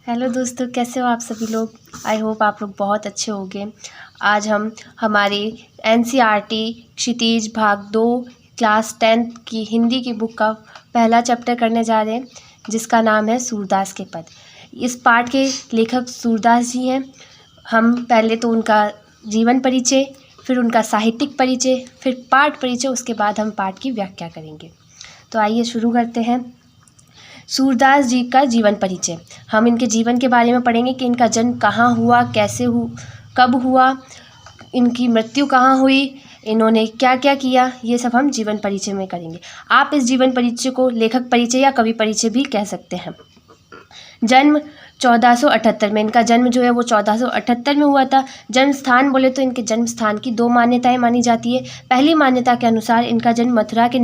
Hello दोस्तों, कैसे हो आप सभी लोग। आई होप आप लोग बहुत अच्छे होंगे। आज हम हमारे एनसीईआरटी क्षितिज भाग 2 क्लास 10 की हिंदी की बुक का पहला चैप्टर करने जा रहे हैं, जिसका नाम है सूरदास के पद। इस पाठ के लेखक सूरदास जी हैं। हम पहले तो उनका जीवन परिचय, फिर उनका साहित्यिक परिचय, फिर पाठ परिचय, उसके बाद हम पाठ की व्याख्या करेंगे। तो आइए शुरू करते हैं। सूरदास जी का जीवन परिचय। हम इनके जीवन के बारे में पढ़ेंगे कि इनका जन्म कहाँ हुआ, कैसे कब हुआ, इनकी मृत्यु कहाँ हुई, इन्होंने क्या क्या किया, ये सब हम जीवन परिचय में करेंगे। आप इस जीवन परिचय को लेखक परिचय या कवि परिचय भी कह सकते हैं। जन्म 1478 में, इनका जन्म जो है वो 1478 में हुआ था। जन्म स्थान बोले तो इनके जन्म स्थान की 2 मान्यताएं मानी जाती है। पहली मान्यता के अनुसार इनका जन्म मथुरा के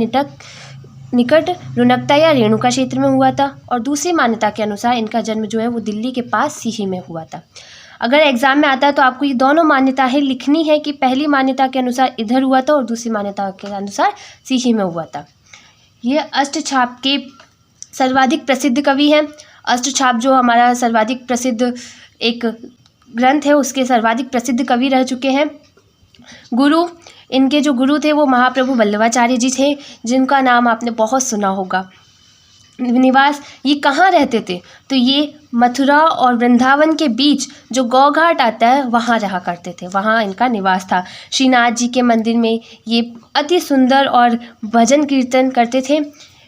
निकट रुनकता या रेणुका क्षेत्र में हुआ था, और दूसरी मान्यता के अनुसार इनका जन्म जो है वो दिल्ली के पास सीही में हुआ था। अगर एग्जाम में आता है तो आपको ये दोनों मान्यताएं लिखनी है कि पहली मान्यता के अनुसार इधर हुआ था और दूसरी मान्यता के अनुसार सीही में हुआ था। ये अष्टछाप के सर्वाधिक प्रसिद्ध कवि हैं। अष्टछाप जो हमारा सर्वाधिक प्रसिद्ध एक ग्रंथ है, उसके सर्वाधिक प्रसिद्ध कवि रह चुके हैं। गुरु, इनके जो गुरु थे वो महाप्रभु वल्लभाचार्य जी थे, जिनका नाम आपने बहुत सुना होगा। निवास, ये कहाँ रहते थे, तो ये मथुरा और वृंदावन के बीच जो गौघाट आता है वहाँ रहा करते थे, वहाँ इनका निवास था। श्रीनाथ जी के मंदिर में ये अति सुंदर और भजन कीर्तन करते थे।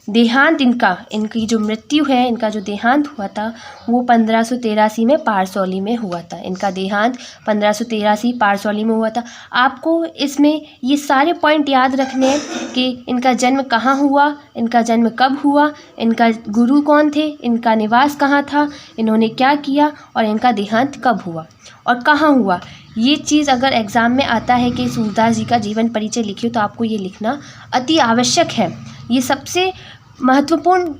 देहांत इनकी जो मृत्यु है, इनका जो देहांत हुआ था वो 1583 में पारसौली में हुआ था। इनका देहांत 1583 पारसौली में हुआ था। आपको इसमें ये सारे पॉइंट याद रखने हैं कि इनका जन्म कहाँ हुआ, इनका जन्म कब हुआ, इनका गुरु कौन थे, इनका निवास कहाँ था, इन्होंने क्या किया, और इनका देहांत कब हुआ और कहाँ हुआ। ये चीज़ अगर एग्ज़ाम में आता है कि सूरदास जी का जीवन परिचय लिखिए, तो आपको ये लिखना अति आवश्यक है। ये सबसे महत्वपूर्ण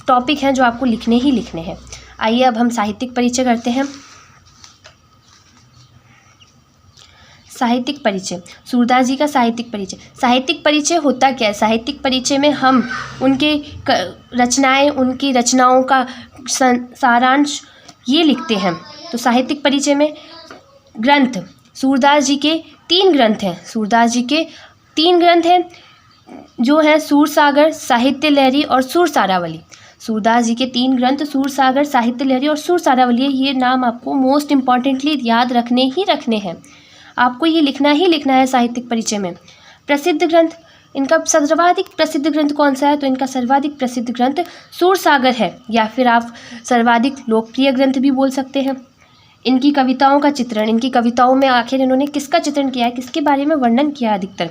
टॉपिक हैं जो आपको लिखने ही लिखने हैं। आइए अब हम साहित्यिक परिचय करते हैं। साहित्यिक परिचय, सूरदास जी का साहित्यिक परिचय। साहित्यिक परिचय होता क्या है? साहित्यिक परिचय में हम उनके रचनाएं, उनकी रचनाओं का सारांश ये लिखते हैं। तो साहित्यिक परिचय में ग्रंथ, सूरदास जी के 3 ग्रंथ हैं। सूरदास जी के 3 ग्रंथ हैं जो है सूरसागर, साहित्य लहरी और सुर सारावली। सूरदास जी के 3 ग्रंथ सूरसागर, साहित्य लहरी और सुर सारावली। ये नाम आपको मोस्ट इम्पॉर्टेंटली याद रखने हैं। आपको ये लिखना ही लिखना है साहित्यिक परिचय में। प्रसिद्ध ग्रंथ, इनका सर्वाधिक प्रसिद्ध ग्रंथ कौन सा है, तो इनका सर्वाधिक प्रसिद्ध ग्रंथ सूरसागर है, या फिर आप सर्वाधिक लोकप्रिय ग्रंथ भी बोल सकते हैं। इनकी कविताओं का चित्रण, इनकी कविताओं में आखिर इन्होंने किसका चित्रण किया है, किसके बारे में वर्णन किया है अधिकतर,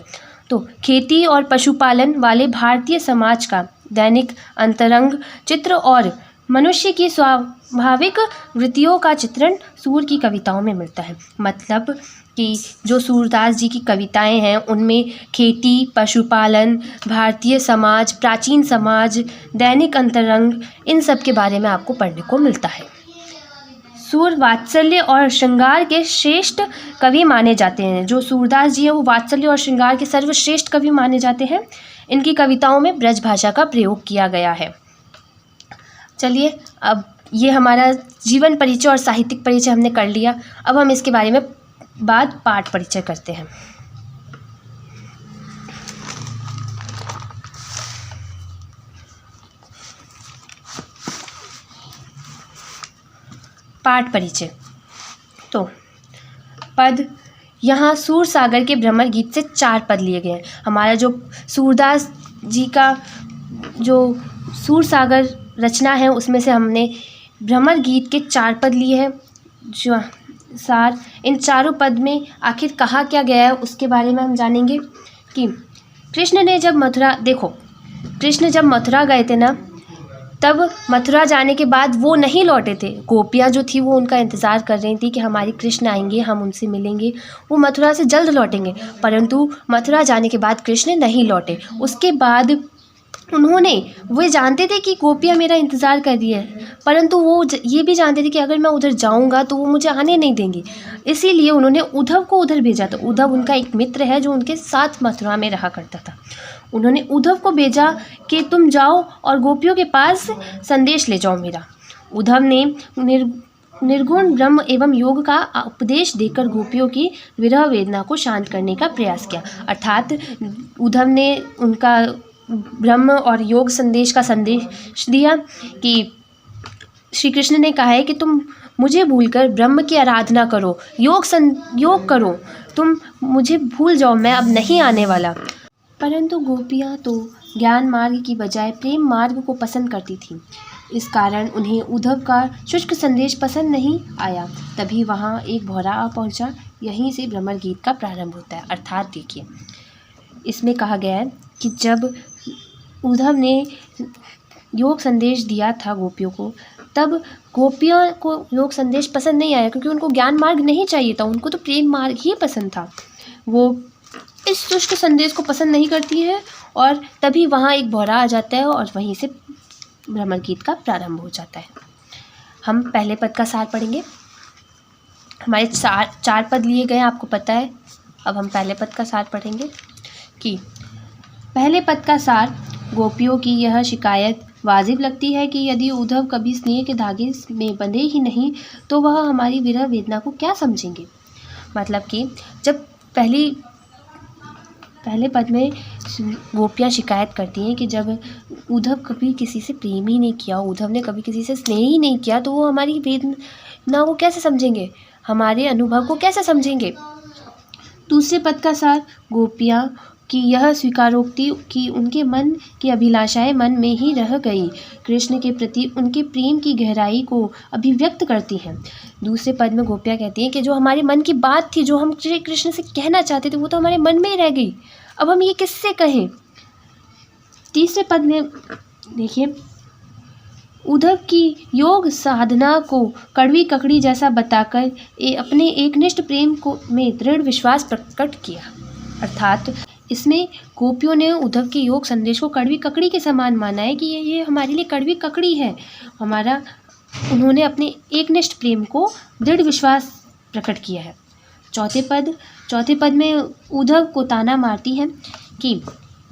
तो खेती और पशुपालन वाले भारतीय समाज का दैनिक अंतरंग चित्र और मनुष्य की स्वाभाविक वृत्तियों का चित्रण सूर की कविताओं में मिलता है। मतलब कि जो सूरदास जी की कविताएं हैं उनमें खेती, पशुपालन, भारतीय समाज, प्राचीन समाज, दैनिक अंतरंग, इन सब के बारे में आपको पढ़ने को मिलता है। सूर वात्सल्य और श्रृंगार के श्रेष्ठ कवि माने जाते हैं। जो सूरदास जी हैं वो वात्सल्य और श्रृंगार के सर्वश्रेष्ठ कवि माने जाते हैं। इनकी कविताओं में ब्रज भाषा का प्रयोग किया गया है। चलिए, अब ये हमारा जीवन परिचय और साहित्यिक परिचय हमने कर लिया। अब हम इसके बारे में बाद पाठ परिचय करते हैं। पाठ परिचय। तो पद, यहाँ सूरसागर के भ्रमर गीत से 4 पद लिए गए हैं। हमारा जो सूरदास जी का जो सूरसागर रचना है उसमें से हमने भ्रमर गीत के 4 पद लिए हैं। जो सार, इन चारों पद में आखिर कहा क्या गया है उसके बारे में हम जानेंगे कि कृष्ण जब मथुरा गए थे ना, तब मथुरा जाने के बाद वो नहीं लौटे थे। गोपियाँ जो थी वो उनका इंतज़ार कर रही थी कि हमारे कृष्ण आएंगे, हम उनसे मिलेंगे, वो मथुरा से जल्द लौटेंगे। परंतु मथुरा जाने के बाद कृष्ण नहीं लौटे। उसके बाद वे जानते थे कि गोपियाँ मेरा इंतज़ार कर रही है, परंतु वो ये भी जानते थे कि अगर मैं उधर जाऊंगा तो वो मुझे आने नहीं देंगे। इसीलिए उन्होंने उद्धव को उधर भेजा था। उद्धव उनका एक मित्र है जो उनके साथ मथुरा में रहा करता था। उन्होंने उद्धव को भेजा कि तुम जाओ और गोपियों के पास संदेश ले जाओ मेरा। उद्धव ने निर्गुण ब्रह्म एवं योग का उपदेश देकर गोपियों की विरह वेदना को शांत करने का प्रयास किया। अर्थात उद्धव ने उनका ब्रह्म और योग संदेश का संदेश दिया कि श्री कृष्ण ने कहा है कि तुम मुझे भूलकर ब्रह्म की आराधना करो, योग करो, तुम मुझे भूल जाओ, मैं अब नहीं आने वाला। परंतु गोपियाँ तो ज्ञान मार्ग की बजाय प्रेम मार्ग को पसंद करती थीं। इस कारण उन्हें उद्धव का शुष्क संदेश पसंद नहीं आया। तभी वहाँ एक भौरा आ पहुँचा। यहीं से भ्रमर गीत का प्रारंभ होता है। अर्थात देखिए, इसमें कहा गया है कि जब उद्धव ने योग संदेश दिया था गोपियों को, तब गोपियों को योग संदेश पसंद नहीं आया, क्योंकि उनको ज्ञान मार्ग नहीं चाहिए था, उनको तो प्रेम मार्ग ही पसंद था। वो इस शुष्क संदेश को पसंद नहीं करती है, और तभी वहाँ एक भौरा आ जाता है और वहीं से भ्रमर गीत का प्रारंभ हो जाता है। हम पहले पद का सार पढ़ेंगे। हमारे चार पद लिए गए, आपको पता है। अब हम पहले पद का सार पढ़ेंगे कि पहले पद का सार, गोपियों की यह शिकायत वाजिब लगती है कि यदि उद्धव कभी स्नेह के धागे में बंधे ही नहीं तो वह हमारी विरह वेदना को क्या समझेंगे। मतलब कि जब पहले पद में गोपियाँ शिकायत करती हैं कि जब उद्धव कभी किसी से प्रेम ही नहीं किया, उद्धव ने कभी किसी से स्नेह ही नहीं किया, तो वो हमारी वेदना को कैसे समझेंगे, हमारे अनुभव को कैसे समझेंगे। दूसरे पद का सार, गोपियाँ की यह स्वीकारोक्ति कि उनके मन की अभिलाषाएं मन में ही रह गई, कृष्ण के प्रति उनके प्रेम की गहराई को अभिव्यक्त करती हैं। दूसरे पद में गोपियाँ कहती हैं कि जो हमारे मन की बात थी, जो हम श्री कृष्ण से कहना चाहते थे, वो तो हमारे मन में ही रह गई, अब हम ये किससे कहें। तीसरे पद में देखिए, उद्धव की योग साधना को कड़वी ककड़ी जैसा बताकर अपने एकनिष्ठ प्रेम को में दृढ़ विश्वास प्रकट किया। अर्थात इसमें गोपियों ने उद्धव के योग संदेश को कड़वी ककड़ी के समान माना है कि ये हमारे लिए कड़वी ककड़ी है हमारा। उन्होंने अपने एकनिष्ठ प्रेम को दृढ़ विश्वास प्रकट किया है। चौथे पद में उद्धव को ताना मारती है कि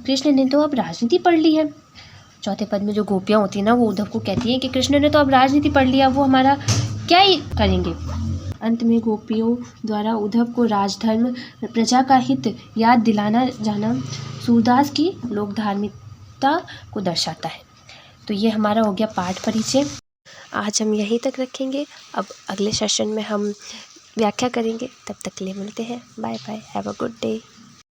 कृष्ण ने तो अब राजनीति पढ़ ली है। चौथे पद में जो गोपियाँ होती हैं ना, वो उद्धव को कहती हैं कि कृष्ण ने तो अब राजनीति पढ़ लिया, वो हमारा क्या ही करेंगे। अंत में गोपियों द्वारा उद्धव को राजधर्म, प्रजा का हित याद दिलाना जाना सूरदास की लोक धार्मिकता को दर्शाता है। तो ये हमारा हो गया पाठ परिचय। आज हम यहीं तक रखेंगे। अब अगले सेशन में हम व्याख्या करेंगे। तब तक के लिए मिलते हैं। Bye bye, have a good day.